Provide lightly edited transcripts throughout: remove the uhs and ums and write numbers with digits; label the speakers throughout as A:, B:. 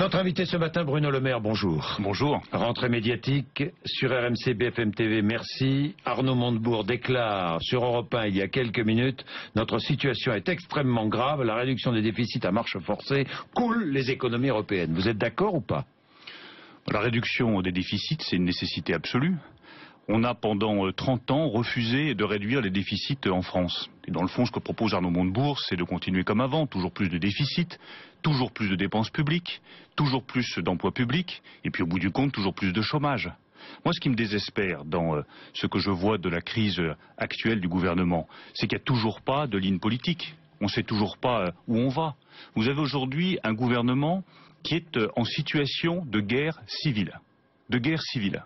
A: Notre invité ce matin, Bruno Le Maire, bonjour.
B: Bonjour.
A: Rentrée médiatique sur RMC, BFM TV, merci. Arnaud Montebourg déclare sur Europe 1 il y a quelques minutes, notre situation est extrêmement grave, la réduction des déficits à marche forcée coule les économies européennes. Vous êtes d'accord ou pas?
B: La réduction des déficits, c'est une nécessité absolue. On a pendant 30 ans refusé de réduire les déficits en France. Et dans le fond, ce que propose Arnaud Montebourg, c'est de continuer comme avant, toujours plus de déficits, toujours plus de dépenses publiques, toujours plus d'emplois publics, et puis au bout du compte, toujours plus de chômage. Moi, ce qui me désespère dans ce que je vois de la crise actuelle du gouvernement, c'est qu'il n'y a toujours pas de ligne politique. On ne sait toujours pas où on va. Vous avez aujourd'hui un gouvernement qui est en situation de guerre civile. De guerre civile.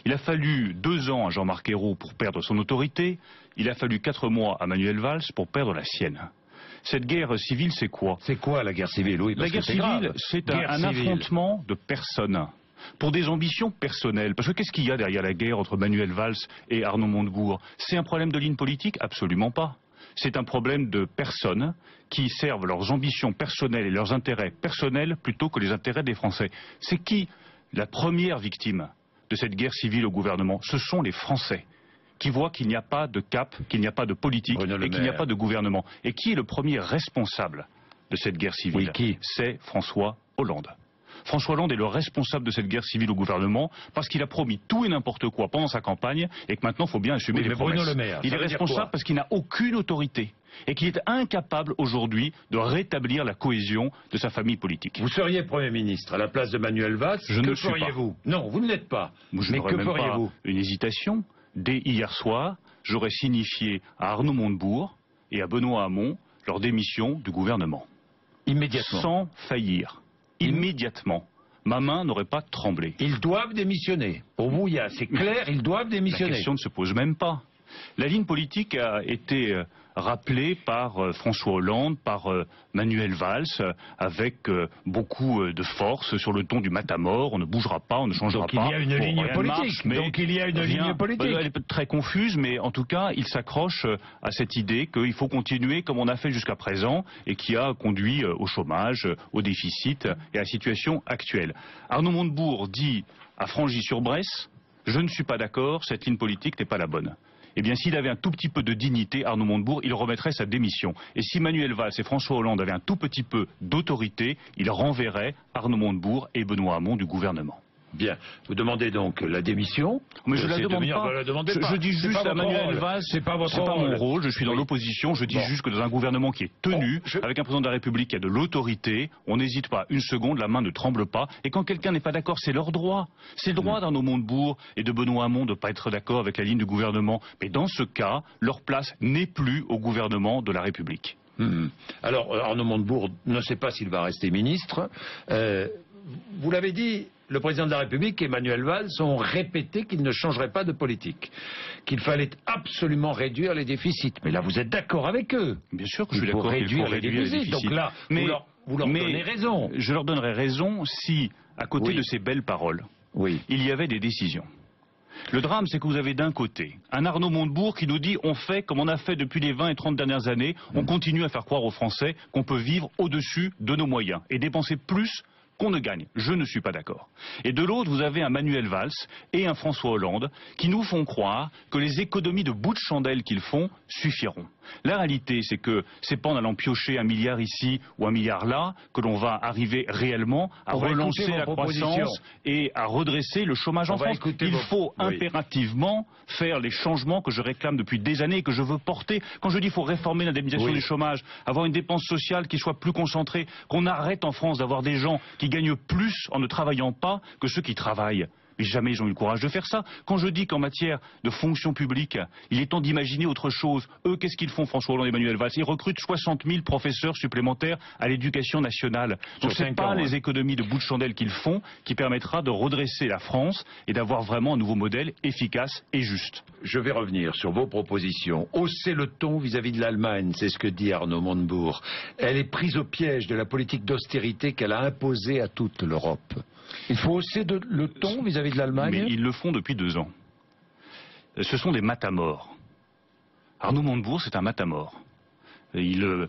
B: Il a fallu 2 ans à Jean-Marc Ayrault pour perdre son autorité, il a fallu 4 mois à Manuel Valls pour perdre la sienne. Cette guerre civile, c'est quoi?
A: C'est quoi la guerre civile? Oui,
B: la guerre civile, c'est un affrontement de personnes, pour des ambitions personnelles. Parce que qu'est-ce qu'il y a derrière la guerre entre Manuel Valls et Arnaud Montebourg? C'est un problème de ligne politique? Absolument pas. C'est un problème de personnes qui servent leurs ambitions personnelles et leurs intérêts personnels plutôt que les intérêts des Français. C'est qui la première victime de cette guerre civile au gouvernement? Ce sont les Français qui voient qu'il n'y a pas de cap, qu'il n'y a pas de politique et qu'il n'y a pas de gouvernement. Et qui est le premier responsable de cette guerre civile?
A: Oui, qui?
B: C'est François Hollande. François Hollande est le responsable de cette guerre civile au gouvernement parce qu'il a promis tout et n'importe quoi pendant sa campagne et que maintenant il faut bien assumer les promesses.
A: Bruno Le Maire,
B: il est responsable parce qu'il n'a aucune autorité et qu'il est incapable aujourd'hui de rétablir la cohésion de sa famille politique.
A: Vous seriez Premier ministre à la place de Manuel Valls, que feriez-vous? Non, vous ne l'êtes pas.
B: Je n'aurais même pas une hésitation. Dès hier soir, j'aurais signifié à Arnaud Montebourg et à Benoît Hamon leur démission du gouvernement.
A: Immédiatement.
B: Sans faillir. Immédiatement. Ma main n'aurait pas tremblé.
A: Ils doivent démissionner. Pour vous, c'est clair, ils doivent démissionner.
B: La question ne se pose même pas. La ligne politique a été rappelée par François Hollande, par Manuel Valls, avec beaucoup de force sur le ton du matamor. On ne bougera pas, on ne changera pas.
A: Donc il y a une ligne politique. Donc il y a une ligne politique.
B: Elle est très confuse, mais en tout cas, il s'accroche à cette idée qu'il faut continuer comme on a fait jusqu'à présent et qui a conduit au chômage, au déficit et à la situation actuelle. Arnaud Montebourg dit à Frangy-sur-Bresse, je ne suis pas d'accord, cette ligne politique n'est pas la bonne. Eh bien, s'il avait un tout petit peu de dignité, Arnaud Montebourg, il remettrait sa démission. Et si Manuel Valls et François Hollande avaient un tout petit peu d'autorité, ils renverraient Arnaud Montebourg et Benoît Hamon du gouvernement.
A: Bien. Vous demandez donc la démission.
B: Mais je la demande pas. Je dis juste à Manuel Valls, c'est pas mon rôle, je suis dans l'opposition, je dis juste que dans un gouvernement qui est tenu, avec un président de la République qui a de l'autorité, on n'hésite pas une seconde, la main ne tremble pas, et quand quelqu'un n'est pas d'accord, c'est leur droit. C'est le droit d'Arnaud Montebourg et de Benoît Hamon de ne pas être d'accord avec la ligne du gouvernement, mais dans ce cas, leur place n'est plus au gouvernement de la République.
A: Alors, Arnaud Montebourg ne sait pas s'il va rester ministre. Vous l'avez dit, le président de la République et Manuel Valls ont répété qu'ils ne changeraient pas de politique, qu'il fallait absolument réduire les déficits. Mais là, vous êtes d'accord avec eux?
B: Bien sûr que je suis d'accord qu'il faut réduire les déficits.
A: Donc là, vous leur donnez raison.
B: Je leur donnerai raison si, à côté de ces belles paroles, il y avait des décisions. Le drame, c'est que vous avez d'un côté un Arnaud Montebourg qui nous dit on fait comme on a fait depuis les 20 et 30 dernières années, on continue à faire croire aux Français qu'on peut vivre au-dessus de nos moyens et dépenser plus qu'on ne gagne. Je ne suis pas d'accord. Et de l'autre, vous avez un Manuel Valls et un François Hollande qui nous font croire que les économies de bout de chandelle qu'ils font suffiront. La réalité, c'est que c'est pas en allant piocher 1 milliard ici ou 1 milliard là que l'on va arriver réellement à relancer la croissance et à redresser le chômage en France. Il faut impérativement faire les changements que je réclame depuis des années et que je veux porter. Quand je dis qu'il faut réformer l'indemnisation du chômage, avoir une dépense sociale qui soit plus concentrée, qu'on arrête en France d'avoir des gens qui gagnent plus en ne travaillant pas que ceux qui travaillent. Mais jamais ils ont eu le courage de faire ça. Quand je dis qu'en matière de fonction publique, il est temps d'imaginer autre chose. Eux, qu'est-ce qu'ils font, François Hollande et Manuel Valls? Ils recrutent 60 000 professeurs supplémentaires à l'éducation nationale. Donc ce n'est pas les économies de bout de chandelle qu'ils font qui permettra de redresser la France et d'avoir vraiment un nouveau modèle efficace et juste.
A: Je vais revenir sur vos propositions. Hausser le ton vis-à-vis de l'Allemagne, c'est ce que dit Arnaud Montebourg. Elle est prise au piège de la politique d'austérité qu'elle a imposée à toute l'Europe. Il faut hausser le ton vis-à-vis de l'Allemagne.
B: Mais ils le font depuis 2 ans. Ce sont des matamors. Arnaud Montebourg, c'est un matamor. Il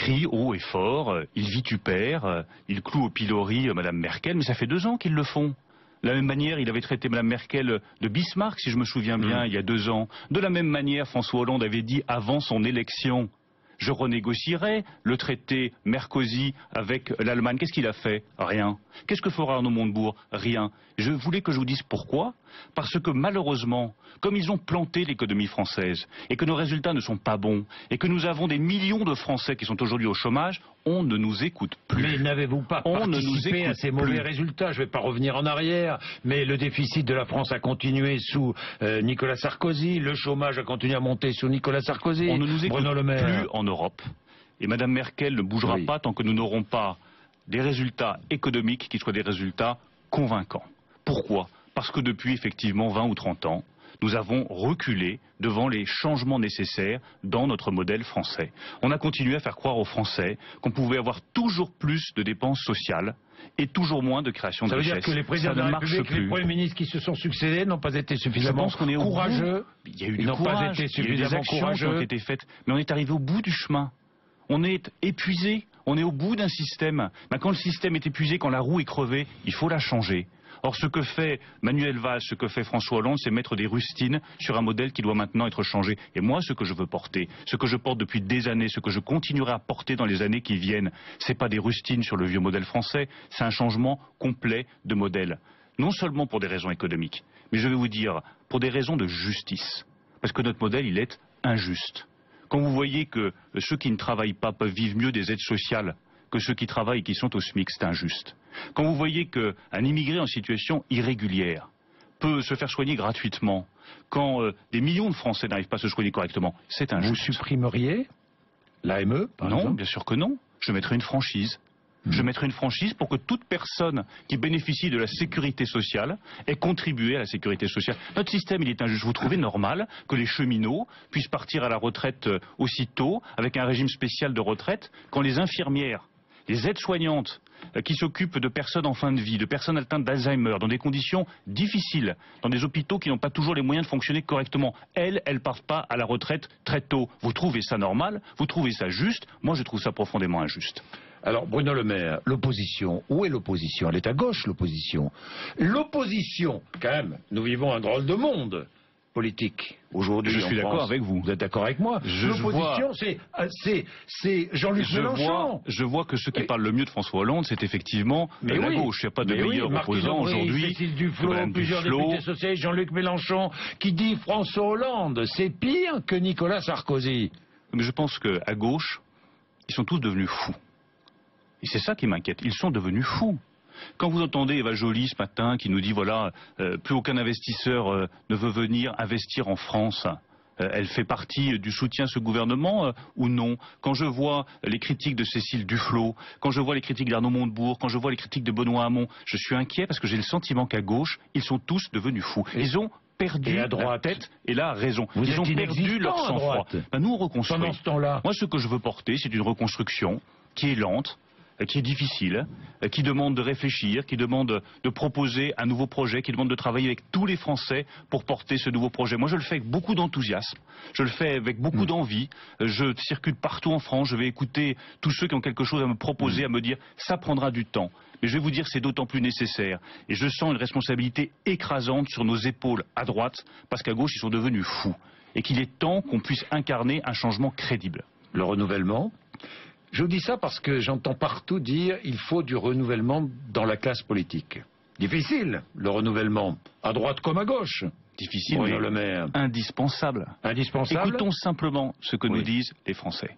B: crie haut et fort, il vitupère, il cloue au pilori Madame Merkel, mais ça fait 2 ans qu'ils le font. De la même manière, il avait traité Mme Merkel de Bismarck, si je me souviens bien, il y a 2 ans. De la même manière, François Hollande avait dit avant son élection, je renégocierai le traité Merkozy avec l'Allemagne. Qu'est-ce qu'il a fait? Rien. Qu'est-ce que fera Arnaud Montebourg? Rien. Je voulais que je vous dise pourquoi. Parce que malheureusement, comme ils ont planté l'économie française, et que nos résultats ne sont pas bons, et que nous avons des millions de Français qui sont aujourd'hui au chômage, on ne nous écoute plus.
A: Mais n'avez-vous pas participé à ces mauvais résultats? Je ne vais pas revenir en arrière, mais le déficit de la France a continué sous Nicolas Sarkozy, le chômage a continué à monter sous Nicolas Sarkozy.
B: On ne nous écoute plus en Europe. Et Mme Merkel ne bougera pas tant que nous n'aurons pas des résultats économiques qui soient des résultats convaincants. Pourquoi? Parce que depuis effectivement 20 ou 30 ans, nous avons reculé devant les changements nécessaires dans notre modèle français. On a continué à faire croire aux Français qu'on pouvait avoir toujours plus de dépenses sociales et toujours moins de création de richesses.
A: Ça veut dire que les présidents de la République, les premiers ministres qui se sont succédés n'ont pas été suffisamment courageux.
B: Il y a eu du courage, il y a eu des actions qui ont été faites, mais on est arrivé au bout du chemin. On est épuisé, on est au bout d'un système. Quand le système est épuisé, quand la roue est crevée, il faut la changer. Or, ce que fait Manuel Valls, ce que fait François Hollande, c'est mettre des rustines sur un modèle qui doit maintenant être changé. Et moi, ce que je veux porter, ce que je porte depuis des années, ce que je continuerai à porter dans les années qui viennent, c'est pas des rustines sur le vieux modèle français, c'est un changement complet de modèle. Non seulement pour des raisons économiques, mais je vais vous dire, pour des raisons de justice. Parce que notre modèle, il est injuste. Quand vous voyez que ceux qui ne travaillent pas peuvent vivre mieux des aides sociales que ceux qui travaillent et qui sont au SMIC, c'est injuste. Quand vous voyez qu'un immigré en situation irrégulière peut se faire soigner gratuitement, quand des millions de Français n'arrivent pas à se soigner correctement, c'est injuste.
A: Vous supprimeriez l'AME, par exemple ?
B: Non, bien sûr que non. Je mettrai une franchise. Je mettrai une franchise pour que toute personne qui bénéficie de la sécurité sociale ait contribué à la sécurité sociale. Notre système, il est injuste. Vous trouvez normal que les cheminots puissent partir à la retraite aussitôt, avec un régime spécial de retraite, quand les infirmières, les aides-soignantes qui s'occupent de personnes en fin de vie, de personnes atteintes d'Alzheimer, dans des conditions difficiles, dans des hôpitaux qui n'ont pas toujours les moyens de fonctionner correctement, elles partent pas à la retraite très tôt. Vous trouvez ça normal? Vous trouvez ça juste? Moi, je trouve ça profondément injuste.
A: Alors, Bruno Le Maire, l'opposition, où est l'opposition? Elle est à gauche, l'opposition. L'opposition, quand même, nous vivons un drôle de monde politique aujourd'hui.
B: Je suis d'accord avec vous.
A: Vous êtes d'accord avec moi? L'opposition, c'est Jean-Luc Mélenchon.
B: Je vois que ceux qui parlent le mieux de François Hollande, c'est effectivement la gauche. Il n'y a pas de meilleur opposant aujourd'hui.
A: Cécile Duflot, plusieurs députés socialistes, Jean-Luc Mélenchon, qui dit François Hollande, c'est pire que Nicolas Sarkozy.
B: Mais je pense qu'à gauche, ils sont tous devenus fous. Et c'est ça qui m'inquiète. Ils sont devenus fous. Quand vous entendez Eva Joly ce matin qui nous dit voilà, plus aucun investisseur ne veut venir investir en France, elle fait partie du soutien à ce gouvernement ou non? Quand je vois les critiques de Cécile Duflot, quand je vois les critiques d'Arnaud Montebourg, quand je vois les critiques de Benoît Hamon, je suis inquiet parce que j'ai le sentiment qu'à gauche, ils sont tous devenus fous. Ils ont perdu la tête et la raison. Ils ont perdu leur sang-froid. Nous, on reconstruit.
A: Pendant ce temps-là,
B: moi, ce que je veux porter, c'est une reconstruction qui est lente, qui est difficile, qui demande de réfléchir, qui demande de proposer un nouveau projet, qui demande de travailler avec tous les Français pour porter ce nouveau projet. Moi, je le fais avec beaucoup d'enthousiasme, je le fais avec beaucoup d'envie, je circule partout en France, je vais écouter tous ceux qui ont quelque chose à me proposer, à me dire ça prendra du temps. Mais je vais vous dire c'est d'autant plus nécessaire. Et je sens une responsabilité écrasante sur nos épaules à droite, parce qu'à gauche, ils sont devenus fous. Et qu'il est temps qu'on puisse incarner un changement crédible.
A: Le renouvellement ? Je vous dis ça parce que j'entends partout dire il faut du renouvellement dans la classe politique. Difficile, le renouvellement, à droite comme à gauche.
B: Difficile, mais
A: Le Maire.
B: Indispensable.
A: Indispensable.
B: Écoutons simplement ce que nous disent les Français.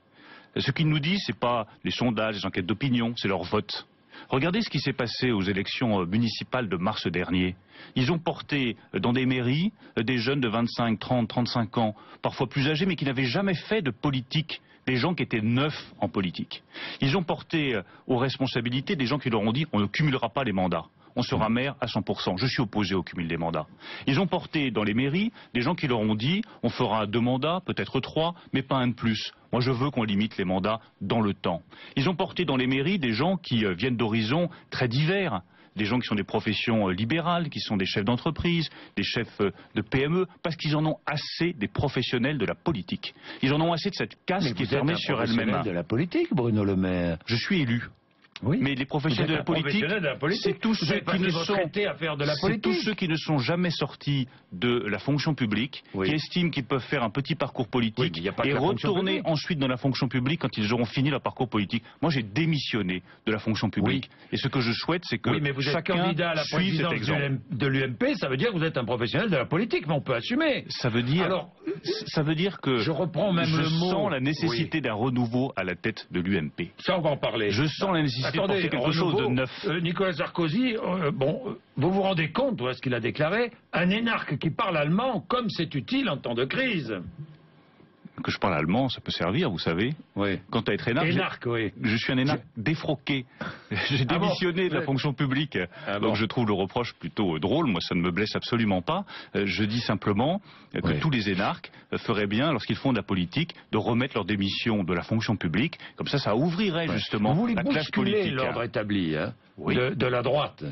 B: Ce qu'ils nous disent, ce n'est pas les sondages, les enquêtes d'opinion, c'est leur vote. Regardez ce qui s'est passé aux élections municipales de mars dernier. Ils ont porté dans des mairies des jeunes de 25, 30, 35 ans, parfois plus âgés, mais qui n'avaient jamais fait de politique. Des gens qui étaient neufs en politique. Ils ont porté aux responsabilités des gens qui leur ont dit on ne cumulera pas les mandats. On sera maire à 100%. Je suis opposé au cumul des mandats. Ils ont porté dans les mairies des gens qui leur ont dit on fera 2 mandats, peut-être 3, mais pas un de plus. Moi je veux qu'on limite les mandats dans le temps. Ils ont porté dans les mairies des gens qui viennent d'horizons très divers. des gens qui sont des professions libérales, qui sont des chefs d'entreprise, des chefs de PME, parce qu'ils en ont assez des professionnels de la politique. Ils en ont assez de cette caste qui est fermée sur elle-même.
A: Vous êtes un professionnel de la politique, Bruno Le Maire.
B: Je suis élu. Oui. Mais les professionnels de la politique, c'est tous ceux qui ne sont jamais sortis de la fonction publique, qui estiment qu'ils peuvent faire un petit parcours politique et retourner ensuite dans la fonction publique quand ils auront fini leur parcours politique. Moi, j'ai démissionné de la fonction publique. Et ce que je souhaite, c'est que
A: mais vous êtes candidat à la présidence de l'UMP, ça veut dire que vous êtes un professionnel de la politique, mais on peut assumer.
B: Ça veut dire que
A: je reprends même le mot.
B: Je sens la nécessité d'un renouveau à la tête de l'UMP.
A: Ça, on va en parler.
B: Je sens la nécessité de porter quelque chose de neuf.
A: Nicolas Sarkozy, vous vous rendez compte, de ce qu'il a déclaré, un énarque qui parle allemand comme c'est utile en temps de crise.
B: Que je parle allemand, ça peut servir, vous savez.
A: Oui.
B: Quant à être énarque, je suis un énarque défroqué. J'ai démissionné de la fonction publique. Donc je trouve le reproche plutôt drôle. Moi, ça ne me blesse absolument pas. Je dis simplement que tous les énarques feraient bien, lorsqu'ils font de la politique, de remettre leur démission de la fonction publique. Comme ça ouvrirait justement la classe politique.
A: L'ordre établi de la droite.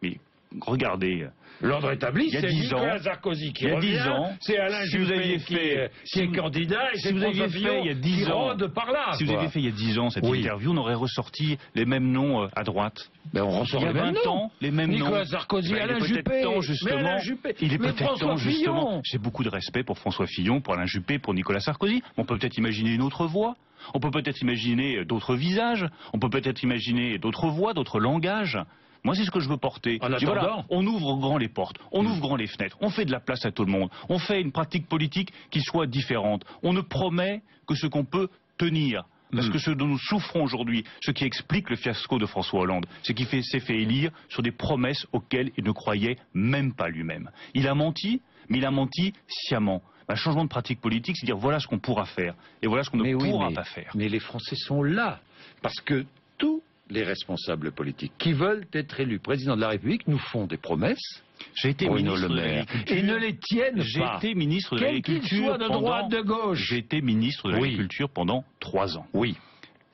B: Mais regardez...
A: L'ordre établi, c'est Nicolas Sarkozy qui revient, c'est Alain Juppé qui est candidat, et c'est François Fillon qui rôde par là.
B: Si vous aviez fait il y a 10 ans cette interview, on aurait ressorti les mêmes noms à droite.
A: Mais on ressort les mêmes noms. Nicolas Sarkozy, Alain Juppé.
B: Il est peut-être temps, justement. J'ai beaucoup de respect pour François Fillon, pour Alain Juppé, pour Nicolas Sarkozy. On peut peut-être imaginer une autre voie. On peut peut-être imaginer d'autres visages. On peut peut-être imaginer d'autres voix, d'autres langages. Moi, c'est ce que je veux porter. On ouvre grand les portes, on ouvre grand les fenêtres, on fait de la place à tout le monde, on fait une pratique politique qui soit différente. On ne promet que ce qu'on peut tenir. Parce que ce dont nous souffrons aujourd'hui, ce qui explique le fiasco de François Hollande, c'est qu'il s'est fait élire sur des promesses auxquelles il ne croyait même pas lui-même. Il a menti, mais il a menti sciemment. Un changement de pratique politique, c'est dire voilà ce qu'on pourra faire, et voilà ce qu'on ne pourra pas faire.
A: Mais les Français sont là, parce que tous les responsables politiques qui veulent être élus président de la République nous font des promesses.
B: J'ai été ministre de l'Agriculture.
A: Et ne les tiennent pas.
B: J'ai été ministre de l'Agriculture.
A: Quel qu'il soit de droite, de gauche.
B: J'ai été ministre de l'Agriculture pendant 3 ans.
A: Oui.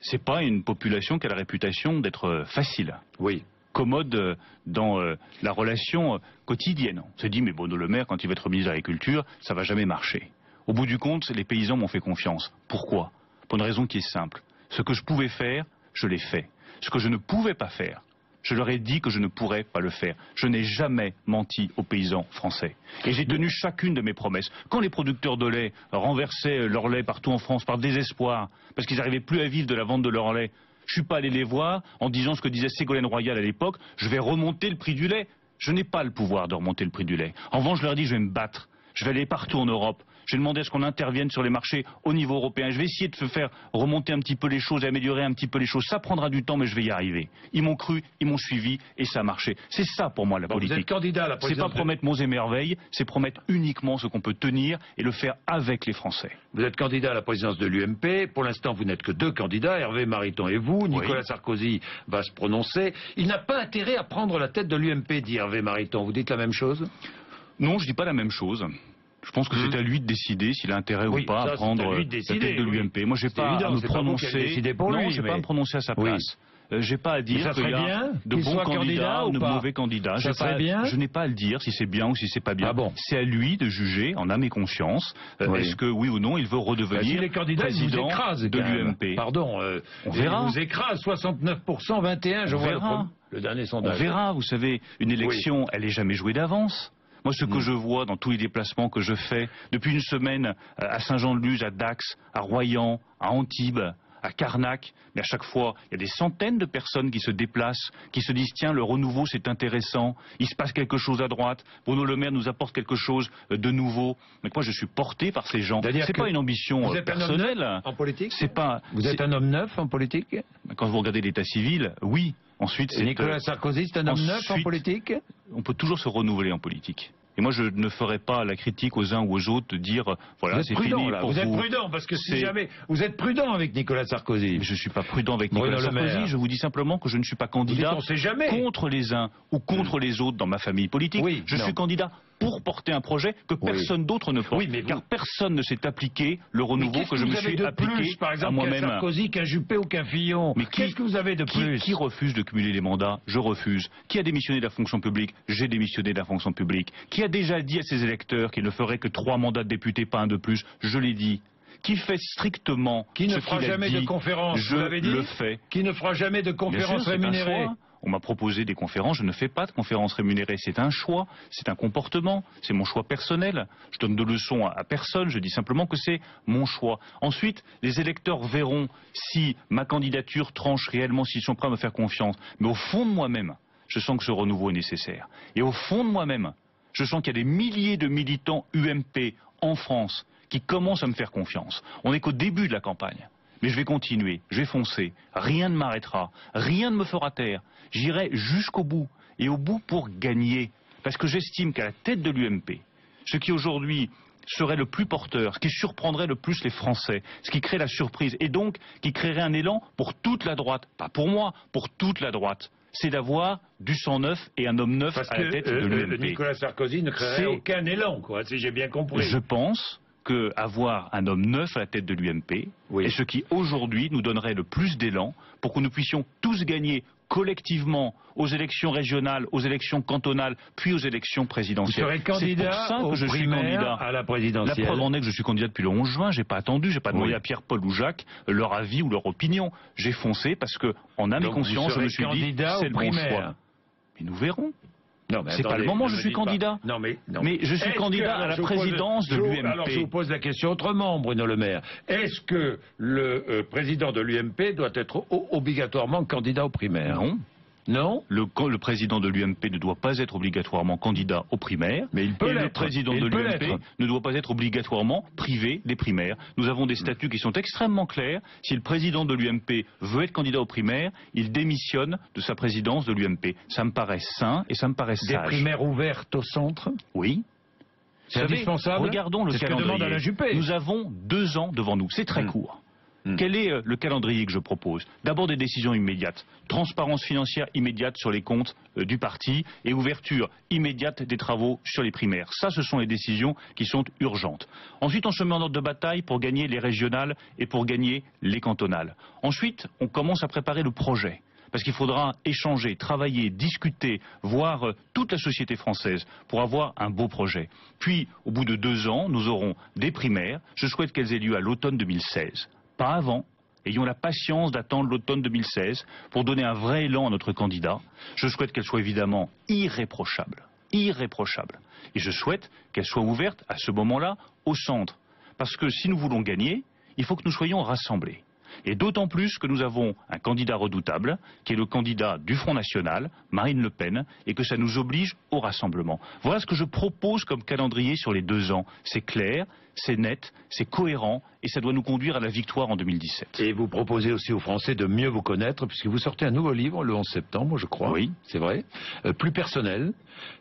B: C'est pas une population qui a la réputation d'être facile.
A: Oui.
B: Commode dans la relation quotidienne. On s'est dit, mais Bruno Le Maire, quand il va être ministre de l'Agriculture, ça va jamais marcher. Au bout du compte, les paysans m'ont fait confiance. Pourquoi? Pour une raison qui est simple. Ce que je pouvais faire, je l'ai fait. Ce que je ne pouvais pas faire, je leur ai dit que je ne pourrais pas le faire. Je n'ai jamais menti aux paysans français. Et j'ai tenu chacune de mes promesses. Quand les producteurs de lait renversaient leur lait partout en France par désespoir, parce qu'ils n'arrivaient plus à vivre de la vente de leur lait, je ne suis pas allé les voir en disant ce que disait Ségolène Royal à l'époque, je vais remonter le prix du lait. Je n'ai pas le pouvoir de remonter le prix du lait. En revanche, je leur ai dit, je vais me battre. Je vais aller partout en Europe. Je vais demander à ce qu'on intervienne sur les marchés au niveau européen. Je vais essayer de faire remonter un petit peu les choses, améliorer un petit peu les choses. Ça prendra du temps, mais je vais y arriver. Ils m'ont cru, ils m'ont suivi, et ça a marché. C'est ça pour moi la politique.
A: Vous êtes candidat à la présidence.
B: C'est pas promettre monts et merveilles, c'est promettre uniquement ce qu'on peut tenir et le faire avec les Français.
A: Vous êtes candidat à la présidence de l'UMP. Pour l'instant, vous n'êtes que 2 candidats, Hervé Mariton et vous. Nicolas Sarkozy va se prononcer. Il n'a pas intérêt à prendre la tête de l'UMP, dit Hervé Mariton. Vous dites la même chose?
B: Non, je dis pas la même chose. Je pense que c'est à lui de décider s'il a intérêt ou pas à prendre la tête de l'UMP. Moi, j'ai pas à me prononcer. Non, j'ai pas à me prononcer à sa place. J'ai pas à dire qu'il y a de bons candidats ou de mauvais candidats. Je n'ai pas à le dire si c'est bien ou si c'est pas bien. C'est à lui de juger en âme et conscience. Est-ce que oui ou non il veut redevenir président de l'UMP?
A: Pardon,
B: on verra.
A: Il vous écrase 69%, 21, je vois le dernier sondage.
B: On verra, vous savez, une élection, elle est jamais jouée d'avance. Moi, ce que je vois dans tous les déplacements que je fais, depuis une semaine à Saint-Jean-de-Luz, à Dax, à Royan, à Antibes, à Carnac, mais à chaque fois, il y a des centaines de personnes qui se déplacent, qui se disent, tiens, le renouveau, c'est intéressant, il se passe quelque chose à droite, Bruno Le Maire nous apporte quelque chose de nouveau. Mais moi, je suis porté par ces gens. C'est pas une ambition personnelle.
A: En politique?
B: Vous
A: êtes un homme neuf en politique?
B: Quand vous regardez l'état civil, oui. Ensuite,
A: Nicolas Sarkozy, c'est un homme neuf en politique?
B: On peut toujours se renouveler en politique. Et moi, je ne ferai pas la critique aux uns ou aux autres de dire, voilà, c'est fini pour vous.
A: Vous êtes prudent, parce que si jamais... Vous êtes prudent avec Nicolas Sarkozy.
B: Mais je ne suis pas prudent avec Nicolas Sarkozy. Je vous dis simplement que je ne suis pas candidat contre les uns ou contre les autres dans ma famille politique. Je suis candidat pour porter un projet que personne d'autre ne porte. Car personne ne s'est appliqué le renouveau que je me suis appliqué
A: par exemple, à moi-même. Qu'un Sarkozy, qu'un Juppé ou qu'un Fillon. Mais qu'est-ce que vous avez de plus?
B: Qui refuse de cumuler les mandats? Je refuse. Qui a démissionné de la fonction publique? J'ai démissionné de la fonction publique. Qui a déjà dit à ses électeurs qu'il ne ferait que 3 mandats de député, pas un de plus? Je l'ai dit. Qui fait strictement
A: qui ne fera jamais de conférence,
B: je le fais.
A: Qui ne fera jamais de conférence rémunérée.
B: On m'a proposé des conférences, je ne fais pas de conférences rémunérées. C'est un choix, c'est un comportement, c'est mon choix personnel. Je donne de leçons à personne, je dis simplement que c'est mon choix. Ensuite, les électeurs verront si ma candidature tranche réellement, s'ils sont prêts à me faire confiance. Mais au fond de moi-même, je sens que ce renouveau est nécessaire. Et au fond de moi-même, je sens qu'il y a des milliers de militants UMP en France qui commencent à me faire confiance. On n'est qu'au début de la campagne. Mais je vais continuer, je vais foncer, rien ne m'arrêtera, rien ne me fera taire. J'irai jusqu'au bout, et au bout pour gagner. Parce que j'estime qu'à la tête de l'UMP, ce qui aujourd'hui serait le plus porteur, ce qui surprendrait le plus les Français, ce qui crée la surprise, et donc qui créerait un élan pour toute la droite, pas pour moi, pour toute la droite, c'est d'avoir du sang neuf et un homme neuf à la tête de l'UMP.
A: Nicolas Sarkozy ne créerait aucun élan, quoi, si j'ai bien compris.
B: Je pense qu'avoir un homme neuf à la tête de l'UMP est ce qui aujourd'hui nous donnerait le plus d'élan pour que nous puissions tous gagner collectivement aux élections régionales, aux élections cantonales, puis aux élections présidentielles.
A: Vous serez candidat aux primaires à la présidentielle.
B: La preuve en est que je suis candidat depuis le 11 juin, j'ai pas attendu, j'ai pas demandé à Pierre, Paul ou Jacques leur avis ou leur opinion. J'ai foncé parce que, en âme et conscience, je me suis dit, c'est le bon choix. Mais nous verrons. C'est pas le moment où je suis candidat. Mais je suis candidat à la présidence de l'UMP.
A: Alors je vous pose la question autrement, Bruno Le Maire. Est-ce que le président de l'UMP doit être obligatoirement candidat aux primaires?
B: Non.
A: Non.
B: Le président de l'UMP ne doit pas être obligatoirement candidat aux primaires.
A: Mais il peut l'être.
B: Le président de l'UMP ne doit pas être obligatoirement privé des primaires. Nous avons des statuts qui sont extrêmement clairs. Si le président de l'UMP veut être candidat aux primaires, il démissionne de sa présidence de l'UMP. Ça me paraît sain et ça me paraît sage.
A: Des primaires ouvertes au centre?
B: Oui.
A: C'est indispensable.
B: Regardons le calendrier.
A: Que demande Alain Juppé.
B: Nous avons 2 ans devant nous. C'est très court. Quel est le calendrier que je propose? D'abord des décisions immédiates, transparence financière immédiate sur les comptes du parti et ouverture immédiate des travaux sur les primaires. Ça, ce sont les décisions qui sont urgentes. Ensuite, on se met en ordre de bataille pour gagner les régionales et pour gagner les cantonales. Ensuite, on commence à préparer le projet. Parce qu'il faudra échanger, travailler, discuter, voir toute la société française pour avoir un beau projet. Puis, au bout de 2 ans, nous aurons des primaires. Je souhaite qu'elles aient lieu à l'automne 2016. Pas avant. Ayons la patience d'attendre l'automne 2016 pour donner un vrai élan à notre candidat. Je souhaite qu'elle soit évidemment irréprochable. Irréprochable. Et je souhaite qu'elle soit ouverte à ce moment-là au centre. Parce que si nous voulons gagner, il faut que nous soyons rassemblés. Et d'autant plus que nous avons un candidat redoutable, qui est le candidat du Front National, Marine Le Pen, et que ça nous oblige au rassemblement. Voilà ce que je propose comme calendrier sur les 2 ans. C'est clair, c'est net, c'est cohérent, et ça doit nous conduire à la victoire en 2017.
A: Et vous proposez aussi aux Français de mieux vous connaître, puisque vous sortez un nouveau livre le 11 septembre, je crois.
B: Oui.
A: C'est vrai. Plus personnel.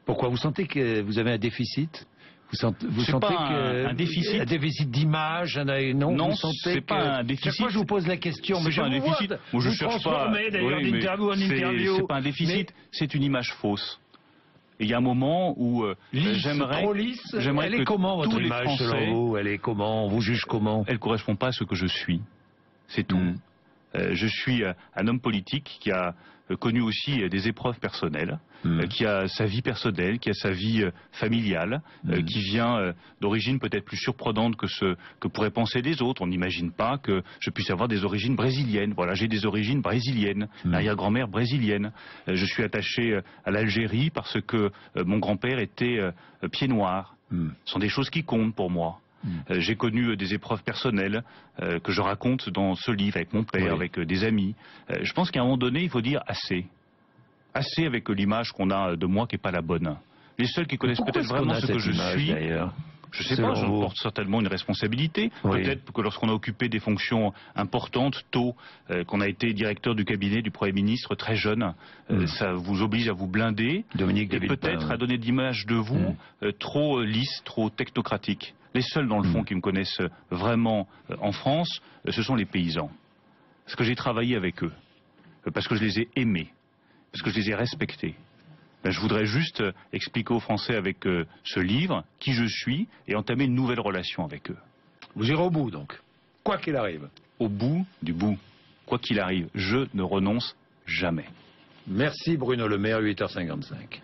A: Pourquoi? Vous sentez que vous avez un déficit? Vous sentez
B: un
A: déficit d'image?
B: Non, c'est pas un déficit.
A: Chaque fois je vous pose la question, mais
B: c'est pas un déficit.
A: Moi, je cherche pas. D'ailleurs, d'interview en interview.
B: C'est pas un déficit, c'est une image fausse. Et il y a un moment où j'aimerais.
A: Trop lisse. Elle est comment votre image selon vous? Elle est comment? On vous juge comment?
B: Elle correspond pas à ce que je suis. C'est tout. Je suis un homme politique qui a connu aussi des épreuves personnelles, qui a sa vie personnelle, qui a sa vie familiale, qui vient d'origines peut-être plus surprenantes que ce que pourraient penser les autres. On n'imagine pas que je puisse avoir des origines brésiliennes. Voilà, j'ai des origines brésiliennes, l'arrière-grand-mère brésilienne. Je suis attaché à l'Algérie parce que mon grand-père était pied noir. Ce sont des choses qui comptent pour moi. J'ai connu des épreuves personnelles que je raconte dans ce livre avec mon père, avec des amis. Je pense qu'à un moment donné, il faut dire assez. Assez avec l'image qu'on a de moi qui n'est pas la bonne. Les seuls qui connaissent peut-être vraiment ce que je suis, je ne sais pas, j'en porte certainement une responsabilité. Peut-être que lorsqu'on a occupé des fonctions importantes tôt, qu'on a été directeur du cabinet du Premier ministre très jeune, ça vous oblige à vous blinder et peut-être à donner d'image de vous trop lisse, trop technocratique. Les seuls, dans le fond, qui me connaissent vraiment en France, ce sont les paysans. Parce que j'ai travaillé avec eux, parce que je les ai aimés, parce que je les ai respectés, Je voudrais juste expliquer aux Français avec ce livre qui je suis et entamer une nouvelle relation avec eux.
A: Vous irez au bout donc, quoi qu'il arrive.
B: Au bout du bout, quoi qu'il arrive, je ne renonce jamais.
A: Merci Bruno Le Maire, 8h55.